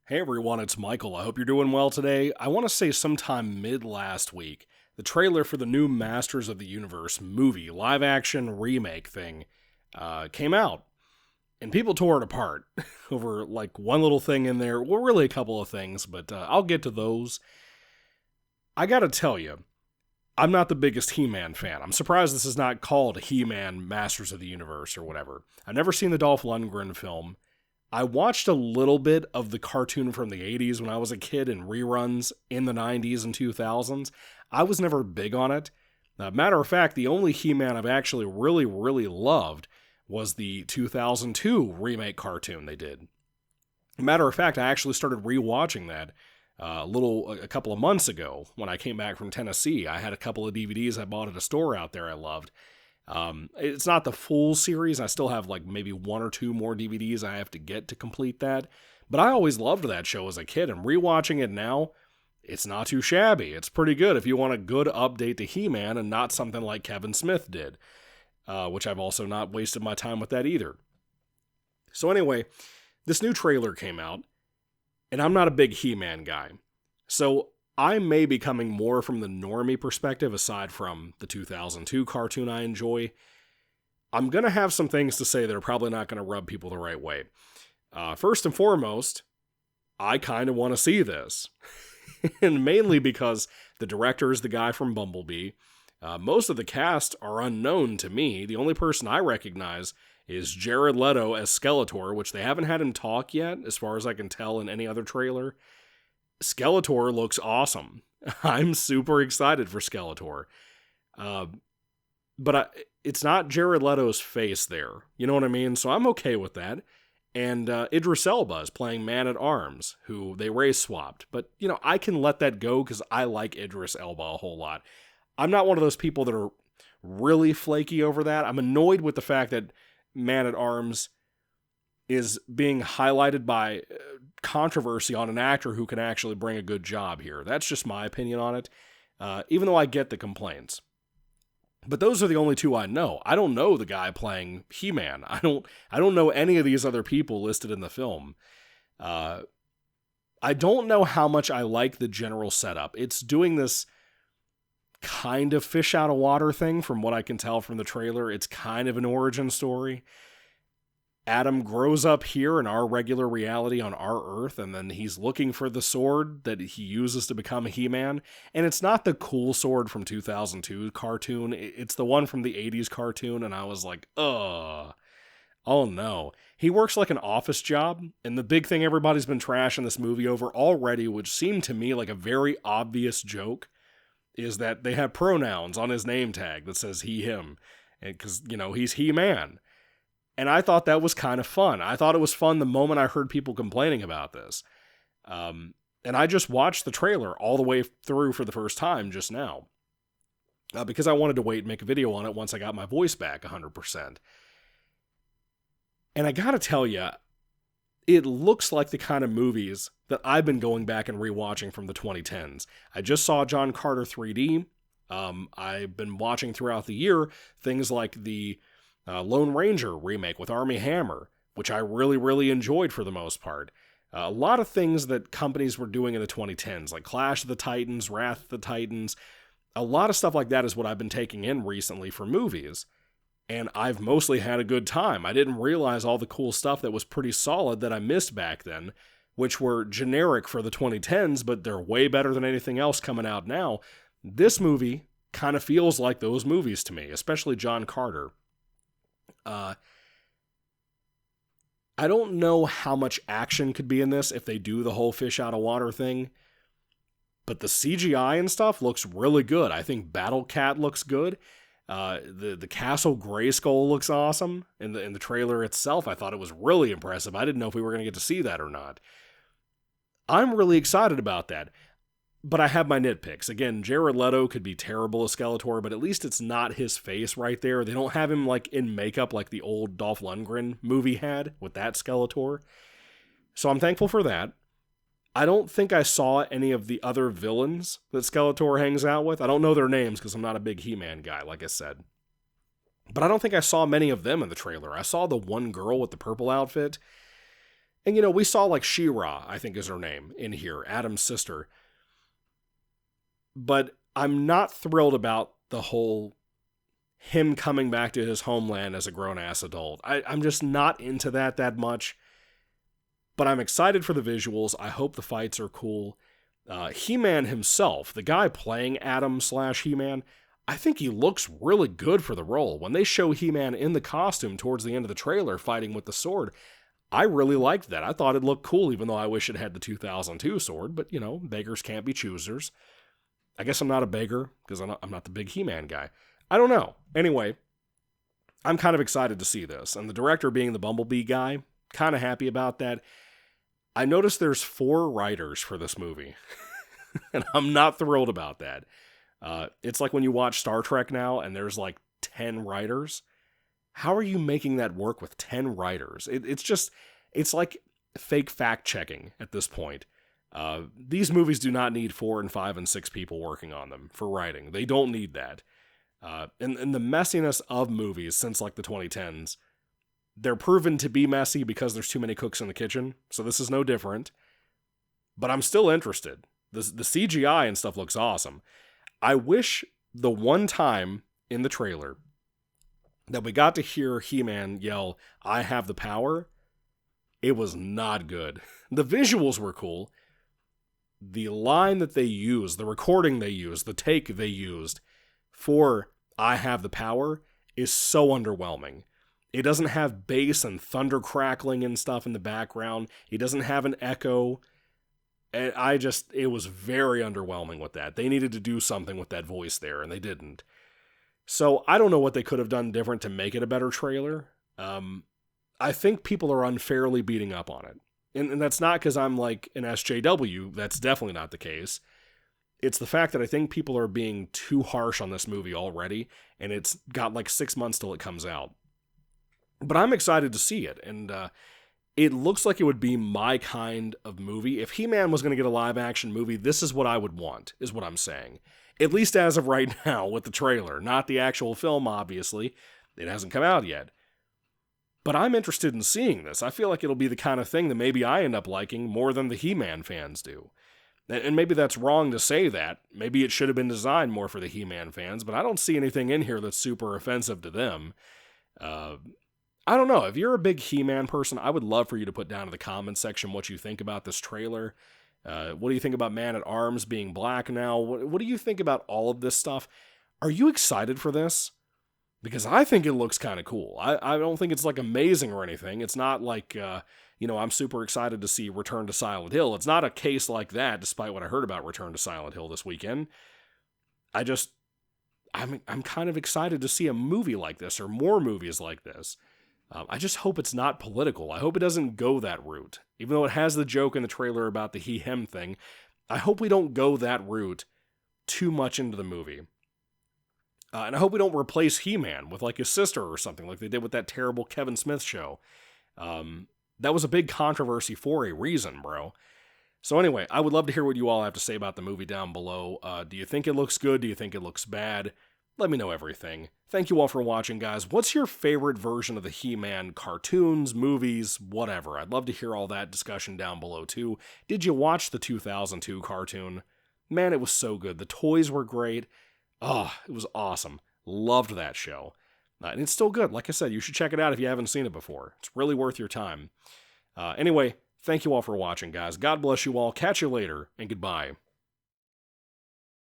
Hey everyone, it's Michael. I hope you're doing well today. I want to say sometime mid last week, the trailer for the new Masters of the Universe movie, live action remake thing, came out. And people tore it apart over like one little thing in there. Well, really a couple of things, but I'll get to those. I gotta tell you, I'm not the biggest He-Man fan. I'm surprised this is not called He-Man Masters of the Universe or whatever. I've never seen the Dolph Lundgren film. I watched a little bit of the cartoon from the 80s when I was a kid in reruns in the 90s and 2000s. I was never big on it. Matter of fact, the only He-Man I've actually really loved was the 2002 remake cartoon they did. Matter of fact, I actually started rewatching that a couple of months ago when I came back from Tennessee. I had a couple of DVDs I bought at a store out there I loved. It's not the full series. I still have like maybe one or two more DVDs I have to get to complete that. But I always loved that show as a kid, and rewatching it now, it's not too shabby. It's pretty good if you want a good update to He-Man and not something like Kevin Smith did, which I've also not wasted my time with that either. So anyway, this new trailer came out, and I'm not a big He-Man guy. So I may be coming more from the normie perspective aside from the 2002 cartoon I enjoy. I'm going to have some things to say that are probably not going to rub people the right way. First and foremost, I kind of want to see this. And mainly because the director is the guy from Bumblebee. Most of the cast are unknown to me. The only person I recognize is Jared Leto as Skeletor, which they haven't had him talk yet, as far as I can tell in any other trailer. Skeletor looks awesome. I'm super excited for Skeletor. But it's not Jared Leto's face there. You know what I mean? So I'm okay with that. And Idris Elba is playing Man-at-Arms, who they race swapped. But, I can let that go because I like Idris Elba a whole lot. I'm not one of those people that are really flaky over that. I'm annoyed with the fact that Man-at-Arms is being highlighted by controversy on an actor who can actually bring a good job here. That's just my opinion on it, even though I get the complaints. But those are the only two I know. I don't know the guy playing He-Man. I don't know any of these other people listed in the film. I don't know how much I like the general setup. It's doing this kind of fish out of water thing from what I can tell from the trailer. It's kind of an origin story. Adam grows up here in our regular reality on our Earth, and then he's looking for the sword that he uses to become He-Man. And it's not the cool sword from 2002 cartoon. It's the one from the 80s cartoon, and I was like, oh no. He works like an office job, and the big thing everybody's been trashing this movie over already, which seemed to me like a very obvious joke, is that they have pronouns on his name tag that says he, him, because, he's He-Man. And I thought that was kind of fun. I thought it was fun the moment I heard people complaining about this. And I just watched the trailer all the way through for the first time just now. Because I wanted to wait and make a video on it once I got my voice back 100%. And I gotta tell you, it looks like the kind of movies that I've been going back and rewatching from the 2010s. I just saw John Carter 3D. I've been watching throughout the year things like the Lone Ranger remake with Armie Hammer, which I really enjoyed for the most part. A lot of things that companies were doing in the 2010s, like Clash of the Titans, Wrath of the Titans, a lot of stuff like that is what I've been taking in recently for movies. And I've mostly had a good time. I didn't realize all the cool stuff that was pretty solid that I missed back then, which were generic for the 2010s, but they're way better than anything else coming out now. This movie kind of feels like those movies to me, especially John Carter. I don't know how much action could be in this if they do the whole fish out of water thing, but the CGI and stuff looks really good. I think Battle Cat looks good. The Castle Grayskull looks awesome. In the trailer itself, I thought it was really impressive. I didn't know if we were going to get to see that or not. I'm really excited about that. But I have my nitpicks. Again, Jared Leto could be terrible as Skeletor, but at least it's not his face right there. They don't have him like in makeup like the old Dolph Lundgren movie had with that Skeletor. So I'm thankful for that. I don't think I saw any of the other villains that Skeletor hangs out with. I don't know their names because I'm not a big He-Man guy, like I said. But I don't think I saw many of them in the trailer. I saw the one girl with the purple outfit. And, you know, we saw like She-Ra, I think is her name, in here, Adam's sister. But I'm not thrilled about the whole him coming back to his homeland as a grown-ass adult. I'm just not into that much. But I'm excited for the visuals. I hope the fights are cool. He-Man himself, the guy playing Adam/He-Man, I think he looks really good for the role. When they show He-Man in the costume towards the end of the trailer fighting with the sword, I really liked that. I thought it looked cool, even though I wish it had the 2002 sword. But, you know, beggars can't be choosers. I guess I'm not a beggar, because I'm not the big He-Man guy. I don't know. Anyway, I'm kind of excited to see this. And the director being the Bumblebee guy, kind of happy about that. I noticed there's 4 writers for this movie. And I'm not thrilled about that. It's like when you watch Star Trek now and there's like 10 writers. How are you making that work with 10 writers? It's like fake fact-checking at this point. These movies do not need 4 and 5 and 6 people working on them for writing. They don't need that. And the messiness of movies since like the 2010s, they're proven to be messy because there's too many cooks in the kitchen, so this is no different. But I'm still interested. The CGI and stuff looks awesome. I wish the one time in the trailer that we got to hear He-Man yell, "I have the power," it was not good. The visuals were cool. The line that they used, the recording they used, the take they used for "I have the power" is so underwhelming. It doesn't have bass and thunder crackling and stuff in the background. It doesn't have an echo. And it was very underwhelming with that. They needed to do something with that voice there, and they didn't. So I don't know what they could have done different to make it a better trailer. I think people are unfairly beating up on it. And that's not because I'm like an SJW. That's definitely not the case. It's the fact that I think people are being too harsh on this movie already, and it's got like 6 months till it comes out. But I'm excited to see it, and it looks like it would be my kind of movie. If He-Man was going to get a live-action movie, this is what I would want, is what I'm saying. At least as of right now with the trailer. Not the actual film, obviously. It hasn't come out yet. But I'm interested in seeing this. I feel like it'll be the kind of thing that maybe I end up liking more than the He-Man fans do. And maybe that's wrong to say that. Maybe it should have been designed more for the He-Man fans, but I don't see anything in here that's super offensive to them. I don't know. If you're a big He-Man person, I would love for you to put down in the comments section what you think about this trailer. What do you think about Man-at-Arms being black now? What do you think about all of this stuff? Are you excited for this? Because I think it looks kind of cool. I don't think it's like amazing or anything. It's not like, I'm super excited to see Return to Silent Hill. It's not a case like that, despite what I heard about Return to Silent Hill this weekend. I'm kind of excited to see a movie like this or more movies like this. I just hope it's not political. I hope it doesn't go that route. Even though it has the joke in the trailer about the he-him thing, I hope we don't go that route too much into the movie. And I hope we don't replace He-Man with like his sister or something like they did with that terrible Kevin Smith show. That was a big controversy for a reason, bro. So anyway, I would love to hear what you all have to say about the movie down below. Do you think it looks good? Do you think it looks bad? Let me know everything. Thank you all for watching, guys. What's your favorite version of the He-Man cartoons, movies, whatever? I'd love to hear all that discussion down below, too. Did you watch the 2002 cartoon? Man, it was so good. The toys were great. Oh, it was awesome. Loved that show. And it's still good. Like I said, you should check it out if you haven't seen it before. It's really worth your time. Anyway, thank you all for watching, guys. God bless you all. Catch you later, and goodbye.